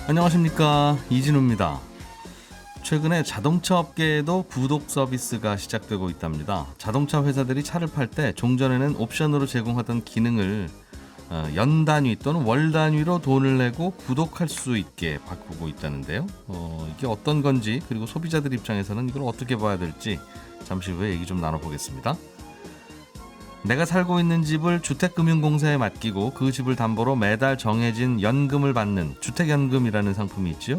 안녕하십니까, 이진우입니다. 최근에 자동차 업계에도 구독 서비스가 시작되고 있답니다. 자동차 회사들이 차를 팔 때 종전에는 옵션으로 제공하던 기능을 연 단위 또는 월 단위로 돈을 내고 구독할 수 있게 바꾸고 있다는데요. 이게 어떤 건지, 그리고 소비자들 입장에서는 이걸 어떻게 봐야 될지 잠시 후에 얘기 좀 나눠보겠습니다. 내가 살고 있는 집을 주택금융공사에 맡기고 그 집을 담보로 매달 정해진 연금을 받는 주택연금이라는 상품이 있지요.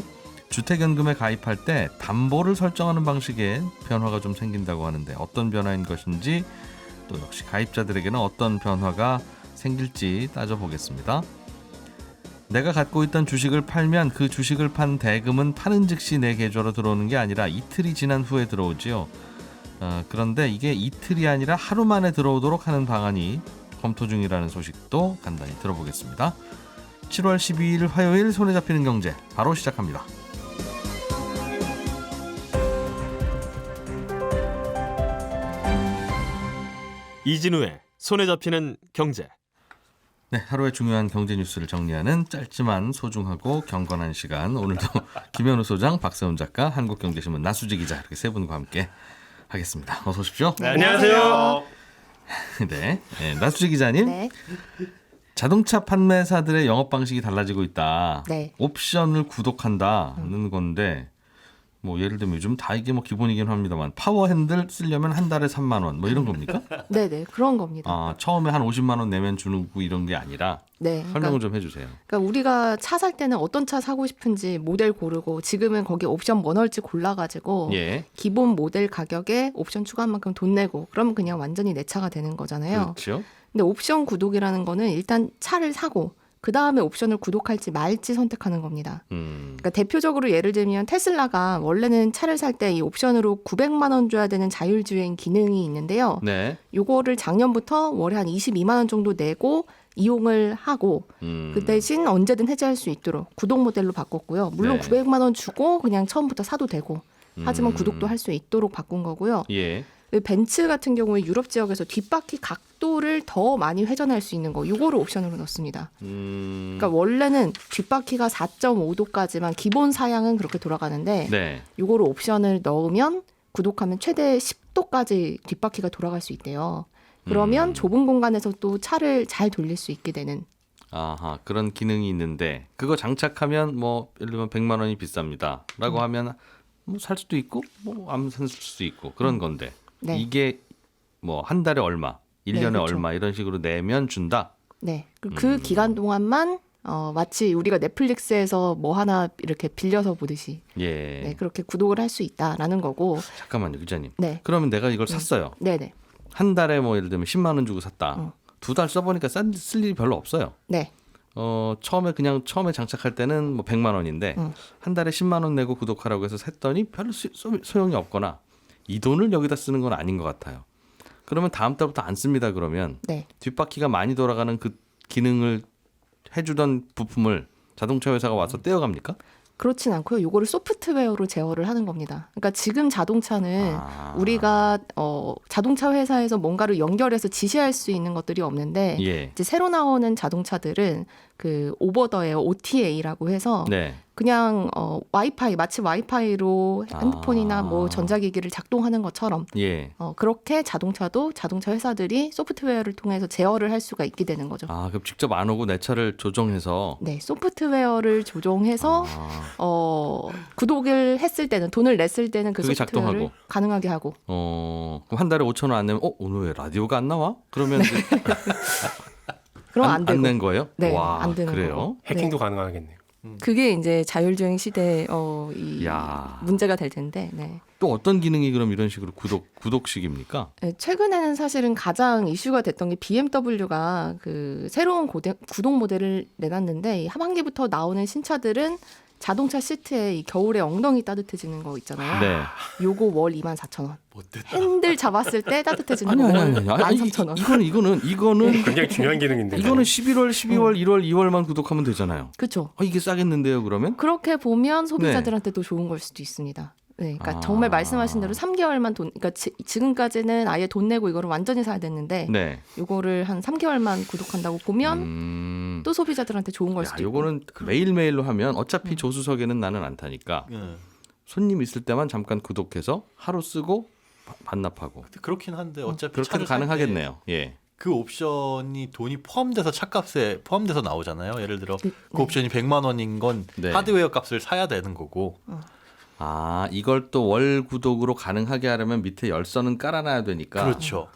주택연금에 가입할 때 담보를 설정하는 방식에 변화가 좀 생긴다고 하는데 어떤 변화인 것인지, 또 역시 가입자들에게는 어떤 변화가 생길지 따져보겠습니다. 내가 갖고 있던 주식을 팔면 그 주식을 판 대금은 파는 즉시 내 계좌로 들어오는 게 아니라 이틀이 지난 후에 들어오지요. 그런데 이게 이틀이 아니라 하루 만에 들어오도록 하는 방안이 검토 중이라는 소식도 간단히 들어보겠습니다. 7월 12일 화요일 손에 잡히는 경제 바로 시작합니다. 이진우의 손에 잡히는 경제. 네, 하루의 중요한 경제 뉴스를 정리하는 짧지만 소중하고 경건한 시간. 오늘도 김현우 소장, 박세훈 작가, 한국경제신문 나수지 기자, 이렇게 세 분과 함께 하겠습니다. 어서 오십시오. 네, 안녕하세요. 네, 나수지 기자님. 네. 자동차 판매사들의 영업 방식이 달라지고 있다. 네. 옵션을 구독한다는 건데, 뭐 예를 들면 요즘 다 이게 뭐 기본이긴 합니다만 파워 핸들 쓰려면 한 달에 3만 원 뭐 이런 겁니까? 네네, 그런 겁니다. 처음에 한 50만 원 내면 주는 거 이런 게 아니라. 네. 설명을 좀 해주세요. 그러니까 우리가 차 살 때는 어떤 차 사고 싶은지 모델 고르고, 지금은 거기 옵션 뭐 넣을지 골라가지고 예, 기본 모델 가격에 옵션 추가한 만큼 돈 내고, 그러면 그냥 완전히 내 차가 되는 거잖아요. 그렇죠. 근데 옵션 구독이라는 거는 일단 차를 사고 그 다음에 옵션을 구독할지 말지 선택하는 겁니다. 그러니까 대표적으로 예를 들면 테슬라가 원래는 차를 살 때 이 옵션으로 900만 원 줘야 되는 자율주행 기능이 있는데요. 네. 요거를 작년부터 월에 한 22만 원 정도 내고 이용을 하고, 그 대신 언제든 해지할 수 있도록 구독 모델로 바꿨고요. 물론 네. 900만 원 주고 그냥 처음부터 사도 되고, 하지만 구독도 할 수 있도록 바꾼 거고요. 예. 벤츠 같은 경우에 유럽 지역에서 뒷바퀴 각도를 더 많이 회전할 수 있는 거, 요거를 옵션으로 넣습니다. 그러니까 원래는 뒷바퀴가 4.5도까지만 기본 사양은 그렇게 돌아가는데, 네. 요거를 옵션을 넣으면 구독하면 최대 10도까지 뒷바퀴가 돌아갈 수 있대요. 그러면 좁은 공간에서 또 차를 잘 돌릴 수 있게 되는. 아하, 그런 기능이 있는데 그거 장착하면 뭐 예를 들면 100만 원이 비쌉니다라고 하면 뭐 살 수도 있고 뭐 안 살 수도 있고 그런 건데. 네. 이게 뭐 한 달에 얼마, 1년에 네, 그렇죠. 얼마 이런 식으로 내면 준다. 네. 그 기간 동안만 마치 우리가 넷플릭스에서 뭐 하나 이렇게 빌려서 보듯이, 예. 네, 그렇게 구독을 할 수 있다라는 거고. 잠깐만요, 기자님. 네. 그러면 내가 이걸 샀어요. 네네. 한 달에 뭐 예를 들면 10만 원 주고 샀다. 두 달 써보니까 쓸 일이 별로 없어요. 네. 처음에 장착할 때는 뭐 100만 원인데 한 달에 10만 원 내고 구독하라고 해서 샀더니 별로 소용이 없거나 이 돈을 여기다 쓰는 건 아닌 것 같아요. 그러면 다음 달부터 안 씁니다. 그러면 네. 뒷바퀴가 많이 돌아가는 그 기능을 해주던 부품을 자동차 회사가 와서 떼어갑니까? 그렇진 않고요. 요거를 소프트웨어로 제어를 하는 겁니다. 그러니까 지금 자동차는 우리가 자동차 회사에서 뭔가를 연결해서 지시할 수 있는 것들이 없는데, 예. 이제 새로 나오는 자동차들은 그 오버더에어 OTA라고 해서 네. 그냥 와이파이, 마치 와이파이로 핸드폰이나 뭐 전자기기를 작동하는 것처럼 예. 그렇게 자동차도 자동차 회사들이 소프트웨어를 통해서 제어를 할 수가 있게 되는 거죠. 그럼 직접 안 오고 내 차를 조정해서. 네, 소프트웨어를 조종해서 구독을 했을 때는, 돈을 냈을 때는 그 그게 소프트웨어를 작동하고. 가능하게 하고. 그럼 한 달에 5천 원 안 내면 오늘 왜 라디오가 안 나와? 그러면 이제 그럼 안 되고. 안 낸 거예요? 네, 와, 안 되는 그래요? 거고. 해킹도 네. 가능하겠네요. 그게 이제 자율주행 시대의 야. 문제가 될 텐데. 네. 또 어떤 기능이 그럼 이런 식으로 구독식입니까? 네, 최근에는 사실은 가장 이슈가 됐던 게 BMW가 그 새로운 구독 모델을 내놨는데, 이 하반기부터 나오는 신차들은 자동차 시트에 이 겨울에 엉덩이 따뜻해지는 거 있잖아요. 네. 요거 월 24,000원. 못됐다. 핸들 잡았을 때 따뜻해지는 아니 거 아니 월 아니. 13,000원. 이거는 굉장히 중요한 기능인데. 이거는 11월, 12월, 1월, 2월만 구독하면 되잖아요. 그렇죠. 이게 싸겠는데요, 그러면? 그렇게 보면 소비자들한테도 좋은 걸 수도 있습니다. 네, 그러니까 정말 말씀하신 대로 3개월만 그러니까 지금까지는 아예 돈 내고 이거를 완전히 사야 됐는데 네. 요거를 한 3개월만 구독한다고 보면 또 소비자들한테 좋은 걸 수도 있고. 요거는 매일매일로 하면 어차피 조수석에는 나는 안 타니까 손님 있을 때만 잠깐 구독해서 하루 쓰고 반납하고. 그렇긴 한데 어차피 그렇게도 차를 살 가능하겠네요. 예. 그 옵션이 돈이 포함돼서 차값에 포함돼서 나오잖아요. 예를 들어 그 네. 옵션이 100만 원인 건 네. 하드웨어 값을 사야 되는 거고. 아, 이걸 또 월 구독으로 가능하게 하려면 밑에 열선은 깔아놔야 되니까. 그렇죠.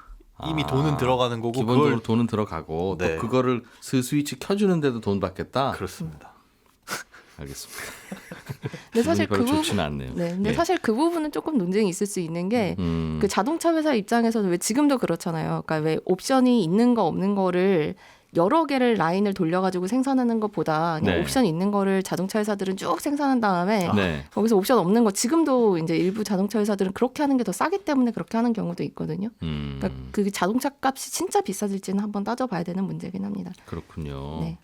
이미 돈은 들어가는 거고 기본적으로 그걸 돈은 들어가고 네. 또 그거를 스위치 켜주는데도 돈 받겠다. 그렇습니다. 알겠습니다. 근데 사실 별로 그 부분, 좋지는 않네요. 네, 근데 예. 사실 그 부분은 조금 논쟁이 있을 수 있는 게 그 자동차 회사 입장에서는 왜 지금도 그렇잖아요. 그러니까 왜 옵션이 있는 거 없는 거를 여러 개를 라인을 돌려가지고 생산하는 것보다 그냥 네. 옵션 있는 거를 자동차 회사들은 쭉 생산한 다음에 네. 거기서 옵션 없는 거 지금도 이제 일부 자동차 회사들은 그렇게 하는 게 더 싸기 때문에 그렇게 하는 경우도 있거든요. 그러니까 그 자동차 값이 진짜 비싸질지는 한번 따져봐야 되는 문제긴 합니다. 그렇군요. 네.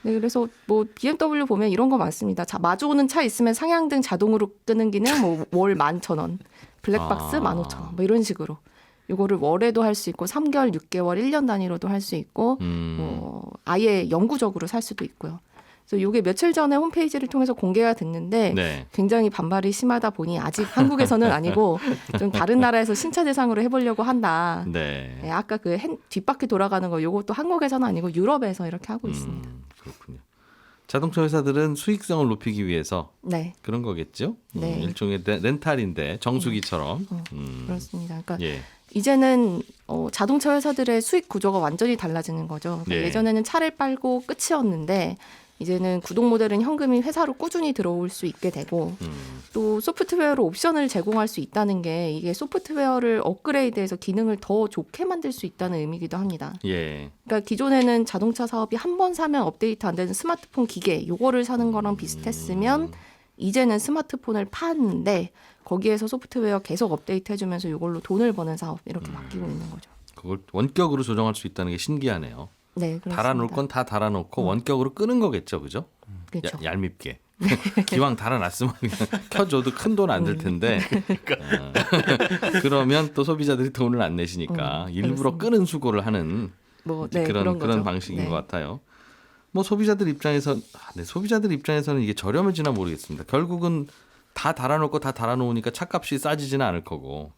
네, 그래서 뭐 BMW 보면 이런 거 많습니다. 자, 마주오는 차 있으면 상향등 자동으로 끄는 기능 뭐 월 11,000원, 블랙박스 15,000원 뭐 이런 식으로. 요거를 월에도 할 수 있고 3개월, 6개월, 1년 단위로도 할 수 있고 뭐 아예 영구적으로 살 수도 있고요. 그래서 이게 며칠 전에 홈페이지를 통해서 공개가 됐는데 네. 굉장히 반발이 심하다 보니 아직 한국에서는 아니고 좀 다른 나라에서 신차 대상으로 해보려고 한다. 네. 네, 아까 그 뒷바퀴 돌아가는 거 요것도 한국에서는 아니고 유럽에서 이렇게 하고 있습니다. 그렇군요. 자동차 회사들은 수익성을 높이기 위해서 네, 그런 거겠죠? 네. 일종의 렌탈인데 정수기처럼. 그렇습니다. 그러니까 예. 이제는 자동차 회사들의 수익 구조가 완전히 달라지는 거죠. 그러니까 네. 예전에는 차를 빨고 끝이었는데 이제는 구독 모델은 현금이 회사로 꾸준히 들어올 수 있게 되고 또 소프트웨어로 옵션을 제공할 수 있다는 게 이게 소프트웨어를 업그레이드해서 기능을 더 좋게 만들 수 있다는 의미이기도 합니다. 예. 그러니까 기존에는 자동차 사업이 한 번 사면 업데이트 안 되는 스마트폰 기계 요거를 사는 거랑 비슷했으면 이제는 스마트폰을 파는데 거기에서 소프트웨어 계속 업데이트 해주면서 이걸로 돈을 버는 사업 이렇게 바뀌고 있는 거죠. 그걸 원격으로 조정할 수 있다는 게 신기하네요. 네, 그렇습니다. 달아놓을 건 다 달아놓고 원격으로 끄는 거겠죠, 그죠? 그렇죠. 얄밉게. 기왕 달아놨으면 그냥 켜줘도 큰 돈 안 들 텐데. 그러면 또 소비자들이 돈을 안 내시니까 일부러 그렇습니다. 끄는 수고를 하는 뭐 네, 그런 거죠. 방식인 네. 것 같아요. 뭐 소비자들 입장에서 소비자들 입장에서는 이게 저렴해지나 모르겠습니다. 결국은 다 달아놓고 다 달아놓으니까 차값이 싸지지는 않을 거고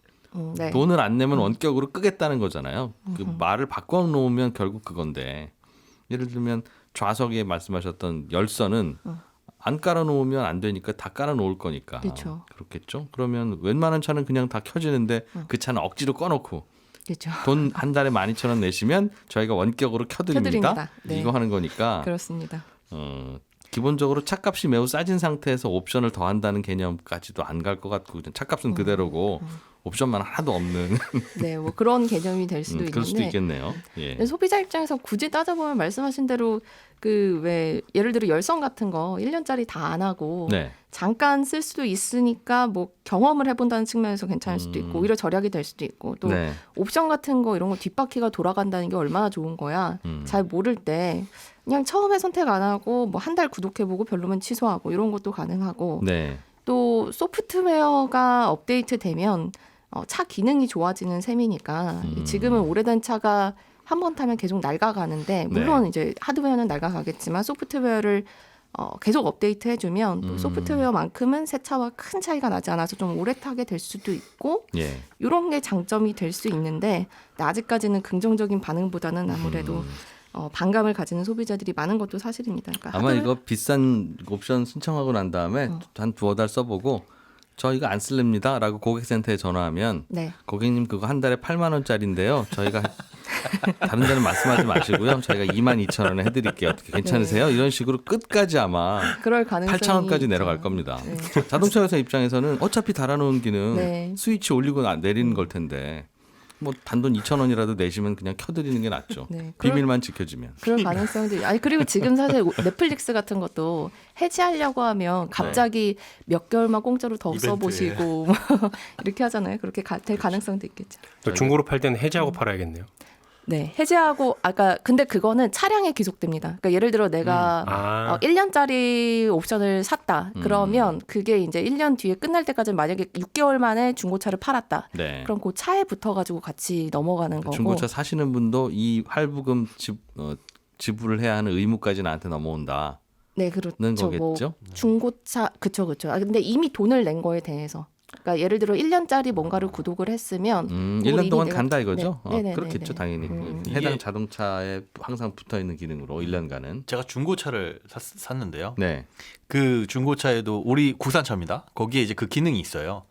네. 돈을 안 내면 원격으로 끄겠다는 거잖아요. 그 말을 바꿔놓으면 결국 그건데 예를 들면 좌석에 말씀하셨던 열선은 안 깔아놓으면 안 되니까 다 깔아놓을 거니까 그렇죠. 그렇겠죠. 그러면 웬만한 차는 그냥 다 켜지는데 그 차는 억지로 꺼놓고 그렇죠. 돈 한 달에 12,000원 내시면 저희가 원격으로 켜드립니다. 켜드립니다. 네. 이거 하는 거니까 그렇습니다. 기본적으로 차값이 매우 싸진 상태에서 옵션을 더한다는 개념까지도 안 갈 것 같고 차값은 그대로고 옵션만 하나도 없는 네, 뭐 그런 개념이 될 수도 그럴 수도 있는데 있겠네요. 예. 근데 소비자 입장에서 굳이 따져보면 말씀하신 대로 그 왜 예를 들어 열선 같은 거 1년짜리 다 안 하고 네. 잠깐 쓸 수도 있으니까 뭐 경험을 해본다는 측면에서 괜찮을 수도 있고 오히려 절약이 될 수도 있고 또 네. 옵션 같은 거 이런 거 뒷바퀴가 돌아간다는 게 얼마나 좋은 거야. 잘 모를 때 그냥 처음에 선택 안 하고 뭐 한 달 구독해보고 별로면 취소하고 이런 것도 가능하고 네. 또 소프트웨어가 업데이트되면 차 기능이 좋아지는 셈이니까 지금은 오래된 차가 한 번 타면 계속 낡아가는데 물론 이제 하드웨어는 낡아가겠지만 소프트웨어를 계속 업데이트 해주면 또 소프트웨어만큼은 새 차와 큰 차이가 나지 않아서 좀 오래 타게 될 수도 있고 예. 이런 게 장점이 될 수 있는데 아직까지는 긍정적인 반응보다는 아무래도 반감을 가지는 소비자들이 많은 것도 사실입니다. 그러니까 아마 이거 비싼 옵션 신청하고 난 다음에 한 두어 달 써보고 저 이거 안 쓸랍니다라고 고객센터에 전화하면 네. 고객님 그거 한 달에 8만 원짜리인데요. 저희가 다른 데는 말씀하지 마시고요. 저희가 22,000원에 해드릴게요. 어떻게 괜찮으세요? 이런 식으로 끝까지 아마 그럴 가능성이 8,000원까지 있죠. 내려갈 겁니다. 네. 자동차 회사 입장에서는 어차피 달아놓은 기능 네. 스위치 올리고 내리는 걸 텐데 뭐 단돈 2,000원이라도 내시면 그냥 켜드리는 게 낫죠. 네. 비밀만 지켜지면. 그럴 가능성도 아니 그리고 지금 사실 넷플릭스 같은 것도 해지하려고 하면 갑자기 몇 개월만 공짜로 더 이벤트. 써보시고 이렇게 하잖아요. 그렇게 될 가능성도 있겠죠. 중고로 팔 때는 해지하고 팔아야겠네요. 네, 해제하고 아까 근데 그거는 차량에 귀속됩니다. 그러니까 예를 들어 내가 1년짜리 옵션을 샀다. 그러면 그게 이제 1년 뒤에 끝날 때까지 만약에 6개월 만에 중고차를 팔았다. 네. 그럼 그 차에 붙어가지고 같이 넘어가는 거고. 중고차 사시는 분도 이 할부금 지불을 해야 하는 의무까지 나한테 넘어온다. 네, 그렇죠. 거겠죠? 뭐 중고차 그쵸. 아 근데 이미 돈을 낸 거에 대해서. 그러니까 예를 들어 1년짜리 뭔가를 구독을 했으면 1년 동안 간다 이거죠? 네. 네네네네. 그렇겠죠, 당연히. 해당 자동차에 항상 붙어 있는 기능으로 1년간은. 제가 중고차를 샀는데요. 네. 그 중고차에도 우리 국산차입니다. 거기에 이제 그 기능이 있어요.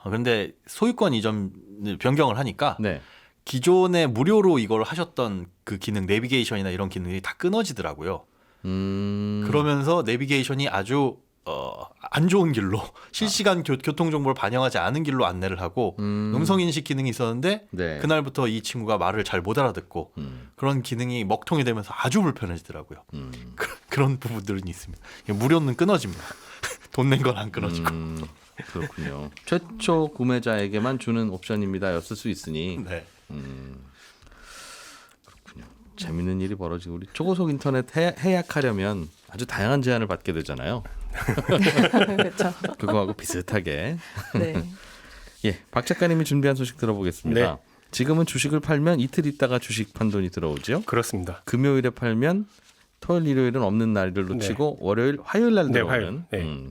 그런데 소유권 이전을 변경을 하니까 네. 기존에 무료로 이걸 하셨던 그 기능, 내비게이션이나 이런 기능이 다 끊어지더라고요. 그러면서 내비게이션이 아주 안 좋은 길로 실시간 교통 정보를 반영하지 않은 길로 안내를 하고 음성 인식 기능이 있었는데 네. 그날부터 이 친구가 말을 잘 못 알아듣고 그런 기능이 먹통이 되면서 아주 불편해지더라고요. 그런 부분들은 있습니다. 무료는 끊어집니다. 돈 낸 건 안 끊어지고. 그렇군요. 최초 구매자에게만 주는 옵션입니다였을 수 있으니. 네. 그렇군요. 재밌는 일이 벌어지고 우리 초고속 인터넷 해약하려면 아주 다양한 제한을 받게 되잖아요. 그렇죠. 그거하고 비슷하게. 네. 예, 박 작가님이 준비한 소식 들어보겠습니다. 네. 지금은 주식을 팔면 이틀 있다가 주식 판돈이 들어오죠. 그렇습니다. 금요일에 팔면 토요일, 일요일은 없는 날을 놓치고 월요일, 화요일 날 들어오는 화요일. 네.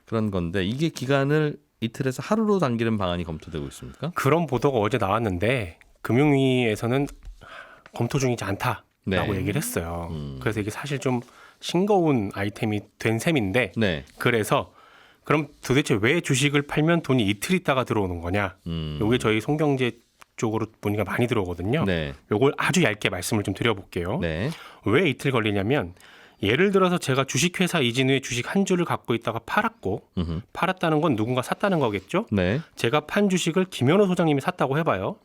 그런 건데 이게 기간을 이틀에서 하루로 당기는 방안이 검토되고 있습니까? 그런 보도가 어제 나왔는데 금융위에서는 검토 중이지 않다라고 네. 얘기를 했어요. 그래서 이게 사실 좀 싱거운 아이템이 된 셈인데 네. 그래서 그럼 도대체 왜 주식을 팔면 돈이 이틀 있다가 들어오는 거냐? 이게 저희 송경제 쪽으로 문의가 많이 들어오거든요. 네. 요걸 아주 얇게 말씀을 좀 드려볼게요. 네. 왜 이틀 걸리냐면 예를 들어서 제가 주식회사 이진우의 주식 한 주를 갖고 있다가 팔았고 팔았다는 건 누군가 샀다는 거겠죠. 네. 제가 판 주식을 김현우 소장님이 샀다고 해봐요.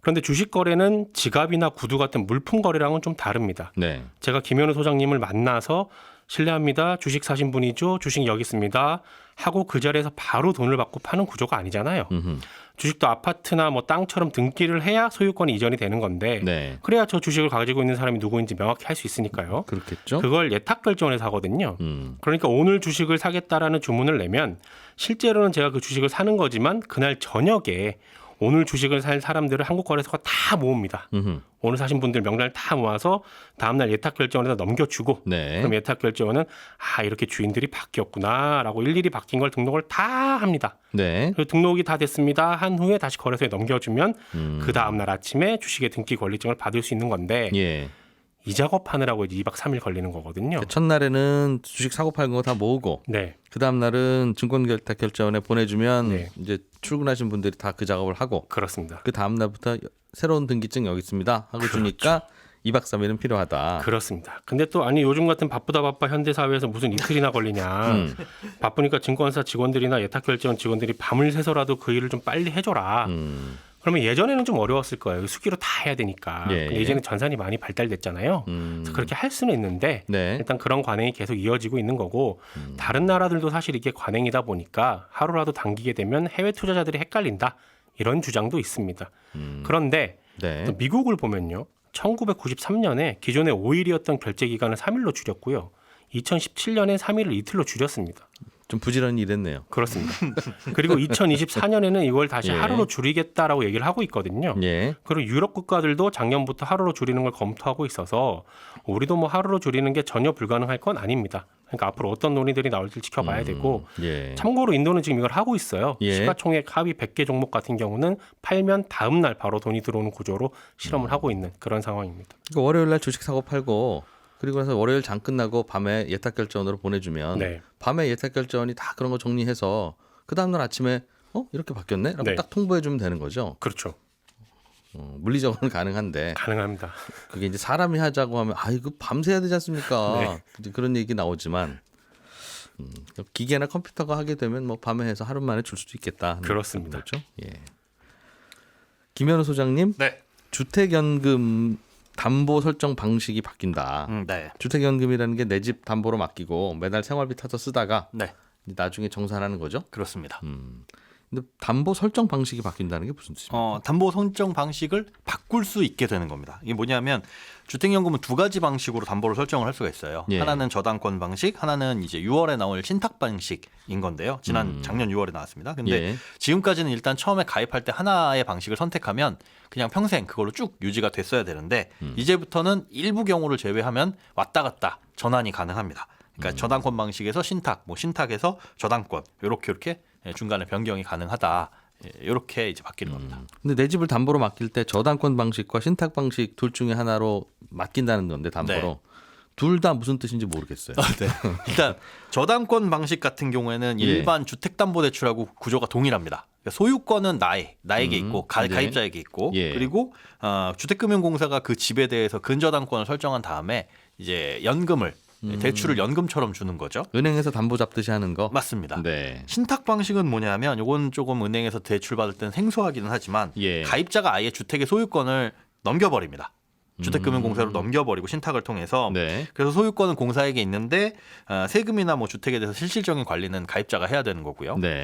그런데 주식 거래는 지갑이나 구두 같은 물품 거래랑은 좀 다릅니다. 네. 제가 김현우 소장님을 만나서 실례합니다. 주식 사신 분이죠. 주식 여기 있습니다. 하고 그 자리에서 바로 돈을 받고 파는 구조가 아니잖아요. 주식도 아파트나 뭐 땅처럼 등기를 해야 소유권이 이전이 되는 건데 네. 그래야 저 주식을 가지고 있는 사람이 누구인지 명확히 할 수 있으니까요. 그렇겠죠. 그걸 예탁 결정해서 하거든요. 그러니까 오늘 주식을 사겠다라는 주문을 내면 실제로는 제가 그 주식을 사는 거지만 그날 저녁에 오늘 주식을 살 사람들을 한국거래소가 다 모읍니다. 오늘 사신 분들 명단을 다 모아서 다음날 예탁 결정원에다 넘겨주고 네. 그럼 예탁 결정원은 이렇게 주인들이 바뀌었구나라고 일일이 바뀐 걸 등록을 다 합니다. 네. 그리고 등록이 다 됐습니다. 한 후에 다시 거래소에 넘겨주면 그 다음날 아침에 주식의 등기 권리증을 받을 수 있는 건데 예. 이 작업하느라고 이제 2박 3일 걸리는 거거든요. 첫날에는 주식 사고 팔고 다 모으고 네. 그 다음 날은 증권예탁 결제원에 보내주면 네. 이제 출근하신 분들이 다 그 작업을 하고 그렇습니다. 그 다음 날부터 새로운 등기증 여기 있습니다 하고 주니까 2박 3일은 필요하다. 그렇습니다. 근데 또 요즘 같은 바쁘다 바빠 현대 사회에서 무슨 이틀이나 걸리냐. 바쁘니까 증권사 직원들이나 예탁결제원 직원들이 밤을 새서라도 그 일을 좀 빨리 해줘라. 그러면 예전에는 좀 어려웠을 거예요. 수기로 다 해야 되니까. 예, 예. 예전에 전산이 많이 발달됐잖아요. 그래서 그렇게 할 수는 있는데 네. 일단 그런 관행이 계속 이어지고 있는 거고 다른 나라들도 사실 이게 관행이다 보니까 하루라도 당기게 되면 해외 투자자들이 헷갈린다. 이런 주장도 있습니다. 그런데 네. 또 미국을 보면요. 1993년에 기존의 5일이었던 결제 기간을 3일로 줄였고요. 2017년에 3일을 이틀로 줄였습니다. 좀 부지런히 일했네요. 그렇습니다. 그리고 2024년에는 이걸 다시 예. 하루로 줄이겠다라고 얘기를 하고 있거든요. 예. 그리고 유럽 국가들도 작년부터 하루로 줄이는 걸 검토하고 있어서 우리도 뭐 하루로 줄이는 게 전혀 불가능할 건 아닙니다. 그러니까 앞으로 어떤 논의들이 나올지 지켜봐야 되고 예. 참고로 인도는 지금 이걸 하고 있어요. 예. 시가총액 하위 100개 종목 같은 경우는 팔면 다음 날 바로 돈이 들어오는 구조로 실험을 하고 있는 그런 상황입니다. 그러니까 월요일 날 주식 사고 팔고 그리고 나서 월요일 장 끝나고 밤에 예탁결제원으로 보내주면 네. 밤에 예탁결제원이 다 그런 거 정리해서 그 다음날 아침에 이렇게 바뀌었네? 라고 네. 딱 통보해주면 되는 거죠. 그렇죠. 물리적으로는 가능한데 가능합니다. 그게 이제 사람이 하자고 하면 이거 밤새 해야 되지 않습니까? 네. 이제 그런 얘기 나오지만 기계나 컴퓨터가 하게 되면 뭐 밤에 해서 하루 만에 줄 수도 있겠다. 하는 그렇습니다. 거죠. 예. 김현우 소장님, 네. 주택연금 담보 설정 방식이 바뀐다. 네. 주택연금이라는 게 내 집 담보로 맡기고 매달 생활비 타서 쓰다가 네. 나중에 정산하는 거죠. 그렇습니다. 근데 근데 담보 설정 방식이 바뀐다는 게 무슨 뜻입니까? 담보 설정 방식을 바꿀 수 있게 되는 겁니다. 이게 뭐냐면 주택연금은 두 가지 방식으로 담보를 설정을 할 수가 있어요. 예. 하나는 저당권 방식, 하나는 이제 6월에 나올 신탁 방식인 건데요. 작년 6월에 나왔습니다. 근데 예. 지금까지는 일단 처음에 가입할 때 하나의 방식을 선택하면 그냥 평생 그걸로 쭉 유지가 됐어야 되는데 이제부터는 일부 경우를 제외하면 왔다 갔다 전환이 가능합니다. 그러니까 저당권 방식에서 신탁, 뭐 신탁에서 저당권 이렇게 중간에 변경이 가능하다. 이렇게 이제 바뀌는 겁니다. 근데 내 집을 담보로 맡길 때 저당권 방식과 신탁 방식 둘 중에 하나로 맡긴다는 건데 담보로 네. 둘 다 무슨 뜻인지 모르겠어요. 네. 일단 저당권 방식 같은 경우에는 예. 일반 주택담보대출하고 구조가 동일합니다. 그러니까 소유권은 나에게 있고 네. 가입자에게 있고 예. 그리고 주택금융공사가 그 집에 대해서 근저당권을 설정한 다음에 이제 연금을 대출을 연금처럼 주는 거죠. 은행에서 담보 잡듯이 하는 거. 맞습니다. 네. 신탁 방식은 뭐냐면 이건 조금 은행에서 대출 받을 때는 생소하기는 하지만 예. 가입자가 아예 주택의 소유권을 넘겨버립니다. 주택금융공사로 넘겨버리고 신탁을 통해서 네. 그래서 소유권은 공사에게 있는데 세금이나 뭐 주택에 대해서 실질적인 관리는 가입자가 해야 되는 거고요. 네.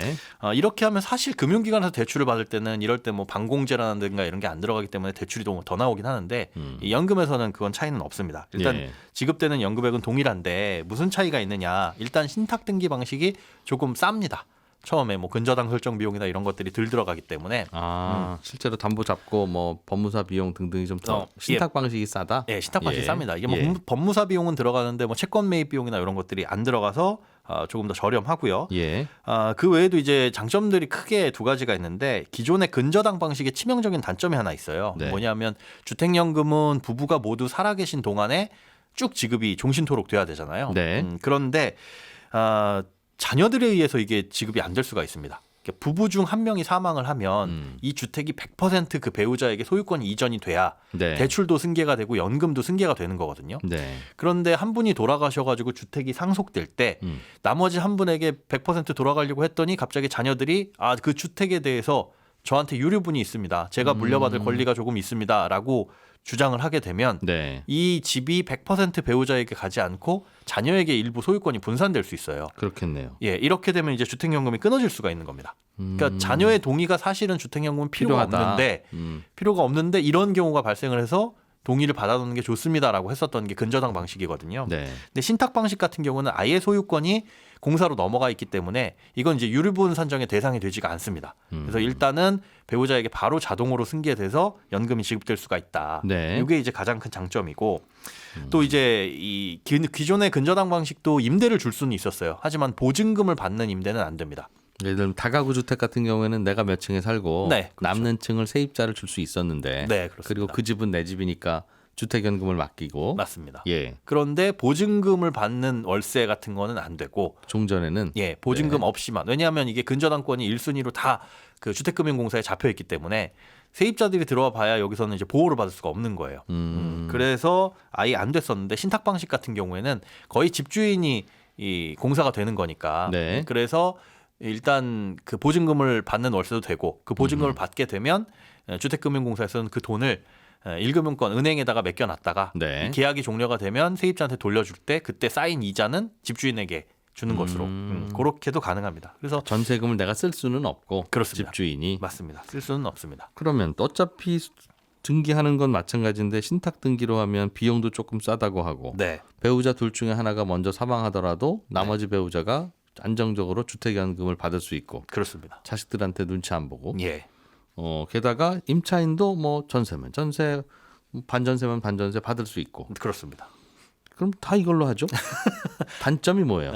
이렇게 하면 사실 금융기관에서 대출을 받을 때는 이럴 때 뭐 방공제라든가 이런 게 안 들어가기 때문에 대출이 더 나오긴 하는데 이 연금에서는 그건 차이는 없습니다. 일단 예. 지급되는 연금액은 동일한데 무슨 차이가 있느냐? 일단 신탁 등기 방식이 조금 쌉니다. 처음에 뭐 근저당 설정 비용이나 이런 것들이 덜 들어가기 때문에 실제로 담보 잡고 뭐 법무사 비용 등등이 좀 더 신탁 방식이 싸다. 예, 신탁 방식이 예. 쌉니다. 이게 뭐 예. 법무사 비용은 들어가는데 뭐 채권 매입 비용이나 이런 것들이 안 들어가서 조금 더 저렴하고요. 예. 그 외에도 이제 장점들이 크게 두 가지가 있는데 기존의 근저당 방식의 치명적인 단점이 하나 있어요. 네. 뭐냐면 주택연금은 부부가 모두 살아계신 동안에 쭉 지급이 종신토록 돼야 되잖아요. 네. 그런데 자녀들에 의해서 이게 지급이 안 될 수가 있습니다. 그러니까 부부 중 한 명이 사망을 하면 이 주택이 100% 그 배우자에게 소유권이 이전이 돼야 네. 대출도 승계가 되고 연금도 승계가 되는 거거든요. 네. 그런데 한 분이 돌아가셔가지고 주택이 상속될 때 나머지 한 분에게 100% 돌아가려고 했더니 갑자기 자녀들이 그 주택에 대해서 저한테 유류분이 있습니다. 제가 물려받을 권리가 조금 있습니다라고 주장을 하게 되면 네. 이 집이 100% 배우자에게 가지 않고 자녀에게 일부 소유권이 분산될 수 있어요. 그렇겠네요. 예, 이렇게 되면 이제 주택연금이 끊어질 수가 있는 겁니다. 그러니까 자녀의 동의가 사실은 주택연금은 필요하다. 필요가 없는데 이런 경우가 발생을 해서 동의를 받아놓는 게 좋습니다라고 했었던 게 근저당 방식이거든요. 네. 근데 신탁 방식 같은 경우는 아예 소유권이 공사로 넘어가 있기 때문에 이건 이제 유류분 산정의 대상이 되지가 않습니다. 그래서 일단은 배우자에게 바로 자동으로 승계돼서 연금이 지급될 수가 있다. 네. 이게 이제 가장 큰 장점이고 또 이제 이 기존의 근저당 방식도 임대를 줄 수는 있었어요. 하지만 보증금을 받는 임대는 안 됩니다. 예를 들면 다가구 주택 같은 경우에는 내가 몇 층에 살고 네, 그렇죠. 남는 층을 세입자를 줄 수 있었는데 네, 그렇습니다. 그리고 그 집은 내 집이니까 주택연금을 맡기고 맞습니다. 예. 그런데 보증금을 받는 월세 같은 거는 안 되고 종전에는 예, 보증금 네. 없이만. 왜냐하면 이게 근저당권이 1순위로 다 그 주택금융공사에 잡혀 있기 때문에 세입자들이 들어와 봐야 여기서는 이제 보호를 받을 수가 없는 거예요. 그래서 아예 안 됐었는데 신탁 방식 같은 경우에는 거의 집주인이 이 공사가 되는 거니까. 네. 그래서 일단 그 보증금을 받는 월세도 되고 그 보증금을 받게 되면 주택금융공사에서는 그 돈을 1금융권 은행에다가 맡겨놨다가 네. 이 계약이 종료가 되면 세입자한테 돌려줄 때 그때 쌓인 이자는 집주인에게 주는 것으로 그렇게도 가능합니다. 그래서 전세금을 내가 쓸 수는 없고 그렇습니다. 집주인이 맞습니다. 쓸 수는 없습니다. 그러면 어차피 등기하는 건 마찬가지인데 신탁 등기로 하면 비용도 조금 싸다고 하고 네, 배우자 둘 중에 하나가 먼저 사망하더라도 나머지 배우자가 안정적으로 주택연금을 받을 수 있고 그렇습니다. 자식들한테 눈치 안 보고 예, 게다가 임차인도 뭐 전세면 전세 반전세면 반전세 받을 수 있고 그렇습니다. 그럼 다 이걸로 하죠? 단점이 뭐예요?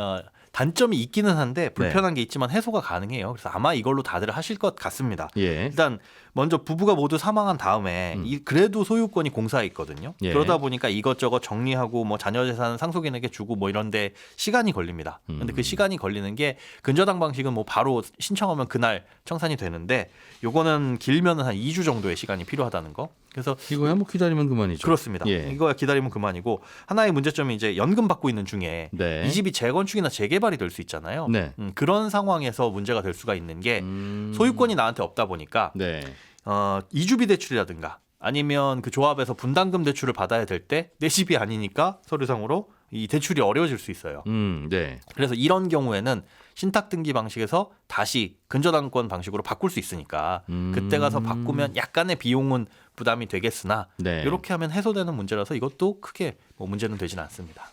단점이 있기는 한데 불편한 게 있지만 해소가 가능해요. 그래서 아마 이걸로 다들 하실 것 같습니다. 예. 일단 먼저 부부가 모두 사망한 다음에 그래도 소유권이 공사에 있거든요. 예. 그러다 보니까 이것저것 정리하고 뭐 자녀 재산 상속인에게 주고 뭐 이런데 시간이 걸립니다. 근데 그 시간이 걸리는 게 근저당 방식은 뭐 바로 신청하면 그날 청산이 되는데 요거는 길면은 한 2주 정도의 시간이 필요하다는 거. 그래서 이거야 뭐 기다리면 그만이죠. 그렇습니다. 예. 이거 기다리면 그만이고 하나의 문제점이 이제 연금 받고 있는 중에 네. 이 집이 재건축이나 재개발이 될 수 있잖아요. 네. 그런 상황에서 문제가 될 수가 있는 게 소유권이 나한테 없다 보니까 네. 이주비 대출이라든가 아니면 그 조합에서 분담금 대출을 받아야 될 때 내 집이 아니니까 서류상으로 이 대출이 어려워질 수 있어요. 네. 그래서 이런 경우에는 신탁 등기 방식에서 다시 근저당권 방식으로 바꿀 수 있으니까 그때 가서 바꾸면 약간의 비용은 부담이 되겠으나 네. 이렇게 하면 해소되는 문제라서 이것도 크게 뭐 문제는 되지는 않습니다.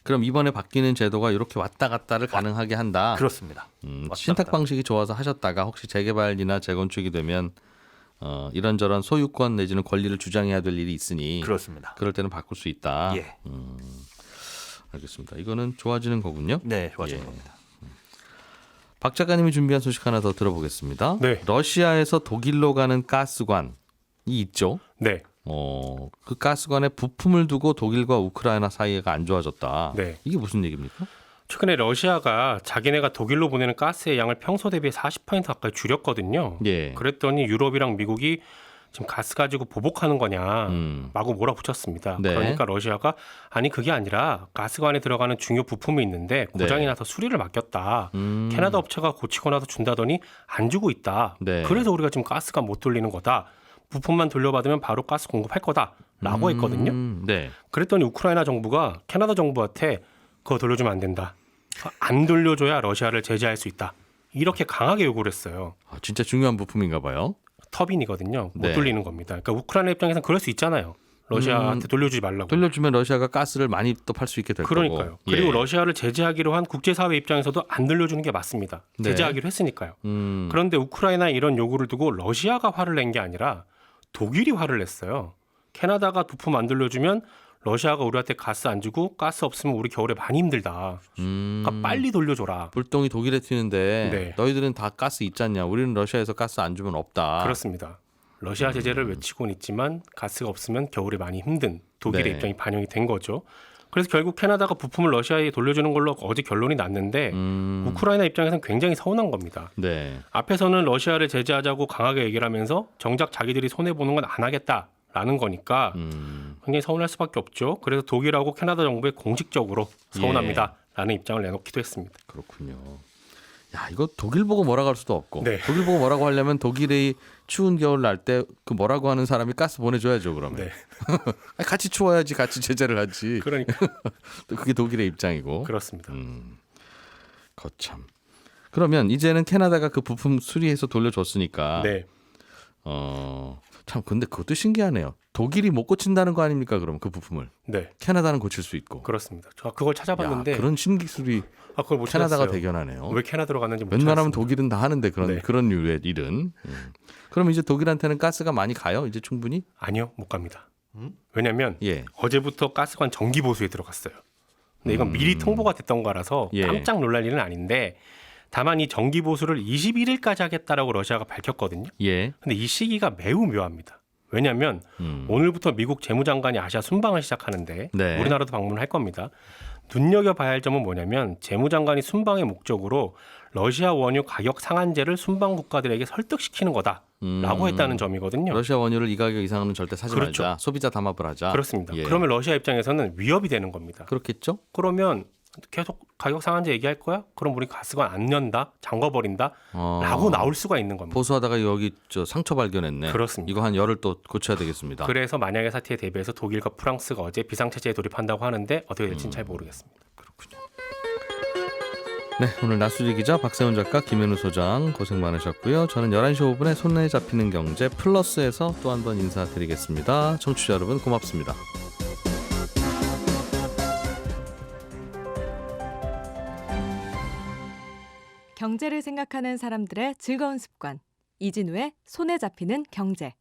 그럼 이번에 바뀌는 제도가 이렇게 왔다 갔다를 가능하게 한다. 그렇습니다. 왔다 신탁 갔다. 방식이 좋아서 하셨다가 혹시 재개발이나 재건축이 되면 이런저런 소유권 내지는 권리를 주장해야 될 일이 있으니 그렇습니다. 그럴 때는 바꿀 수 있다. 예. 알겠습니다. 이거는 좋아지는 거군요. 네, 좋아지는 예. 겁니다. 박 작가님이 준비한 소식 하나 더 들어보겠습니다. 네. 러시아에서 독일로 가는 가스관이 있죠. 네. 그 가스관에 부품을 두고 독일과 우크라이나 사이가 안 좋아졌다. 네. 이게 무슨 얘기입니까? 최근에 러시아가 자기네가 독일로 보내는 가스의 양을 평소 대비 40% 가까이 줄였거든요. 예. 그랬더니 유럽이랑 미국이 지금 가스 가지고 보복하는 거냐 마구 몰아붙였습니다. 네. 그러니까 러시아가 아니 그게 아니라 가스관에 들어가는 중요 부품이 있는데 고장이 네. 나서 수리를 맡겼다. 캐나다 업체가 고치고 나서 준다더니 안 주고 있다. 네. 그래서 우리가 지금 가스가 못 돌리는 거다. 부품만 돌려받으면 바로 가스 공급할 거다라고 했거든요. 네. 그랬더니 우크라이나 정부가 캐나다 정부한테 그거 돌려주면 안 된다. 안 돌려줘야 러시아를 제재할 수 있다. 이렇게 강하게 요구를 했어요. 진짜 중요한 부품인가 봐요. 터빈이거든요. 못 네. 돌리는 겁니다. 그러니까 우크라이나 입장에서는 그럴 수 있잖아요. 러시아한테 돌려주지 말라고. 돌려주면 러시아가 가스를 많이 또 팔 수 있게 될 그러니까요. 거고. 그리고 예. 러시아를 제재하기로 한 국제사회 입장에서도 안 돌려주는 게 맞습니다. 네. 제재하기로 했으니까요. 음. 그런데 우크라이나 이런 요구를 두고 러시아가 화를 낸 게 아니라 독일이 화를 냈어요. 캐나다가 부품 안 돌려주면 러시아가 우리한테 가스 안 주고 가스 없으면 우리 겨울에 많이 힘들다. 그러니까 빨리 돌려줘라. 불똥이 독일에 튀는데 네. 너희들은 다 가스 있잖냐. 우리는 러시아에서 가스 안 주면 없다. 그렇습니다. 러시아 제재를 외치고는 있지만 가스가 없으면 겨울에 많이 힘든 독일의 네. 입장이 반영이 된 거죠. 그래서 결국 캐나다가 부품을 러시아에 돌려주는 걸로 어제 결론이 났는데 우크라이나 입장에서는 굉장히 서운한 겁니다. 네. 앞에서는 러시아를 제재하자고 강하게 얘기를 하면서 정작 자기들이 손해보는 건 안 하겠다라는 거니까 굉장히 서운할 수밖에 없죠. 그래서 독일하고 캐나다 정부에 공식적으로 서운합니다라는 입장을 내놓기도 했습니다. 그렇군요. 야, 이거 독일 보고 뭐라고 할 수도 없고. 네. 독일 보고 뭐라고 하려면 독일의 추운 겨울 날 때 그 뭐라고 하는 사람이 가스 보내줘야죠. 그러면. 네. 아니, 같이 추워야지 같이 제재를 하지. 그러니까 또 그게 독일의 입장이고. 그렇습니다. 거참. 그러면 이제는 캐나다가 그 부품 수리해서 돌려줬으니까. 네. 참 근데 그것도 신기하네요. 독일이 못 고친다는 거 아닙니까? 그럼 그 부품을 네. 캐나다는 고칠 수 있고. 그렇습니다. 저 그걸 찾아봤는데 야, 그런 신기술이 그걸 못 캐나다가 찾았어요. 대견하네요. 왜 캐나다로 갔는지 못 웬만하면 찾았습니다. 독일은 다 하는데 그런 네. 그런 류의 일은. 그럼 이제 독일한테는 가스가 많이 가요? 이제 충분히? 아니요, 못 갑니다. 왜냐하면 예. 어제부터 가스관 정기 보수에 들어갔어요. 근데 이건 미리 통보가 됐던 거라서 예. 깜짝 놀랄 일은 아닌데 다만 이 정기 보수를 21일까지 하겠다라고 러시아가 밝혔거든요. 예. 근데 이 시기가 매우 묘합니다. 왜냐하면 오늘부터 미국 재무장관이 아시아 순방을 시작하는데 네. 우리나라도 방문할 겁니다. 눈여겨봐야 할 점은 뭐냐면 재무장관이 순방의 목적으로 러시아 원유 가격 상한제를 순방 국가들에게 설득시키는 거다라고 했다는 점이거든요. 러시아 원유를 이 가격 이상은 절대 사지 그렇죠. 말자. 소비자 담합을 하자. 그렇습니다. 예. 그러면 러시아 입장에서는 위협이 되는 겁니다. 그렇겠죠? 그러면 계속 가격 상한제 얘기할 거야? 그럼 우리 가스관 안 연다? 잠궈버린다? 어. 라고 나올 수가 있는 겁니다. 보수하다가 여기 저 상처 발견했네. 그렇습니다. 이거 한 열흘 또 고쳐야 되겠습니다. 그래서 만약의 사태에 대비해서 독일과 프랑스가 어제 비상체제에 돌입한다고 하는데 어떻게 될지는 잘 모르겠습니다. 네, 오늘 나수지 기자, 박세훈 작가, 김현우 소장 고생 많으셨고요. 저는 11시 5분에 손에 잡히는 경제 플러스에서 또 한 번 인사드리겠습니다. 청취자 여러분 고맙습니다. 경제를 생각하는 사람들의 즐거운 습관. 이진우의 손에 잡히는 경제.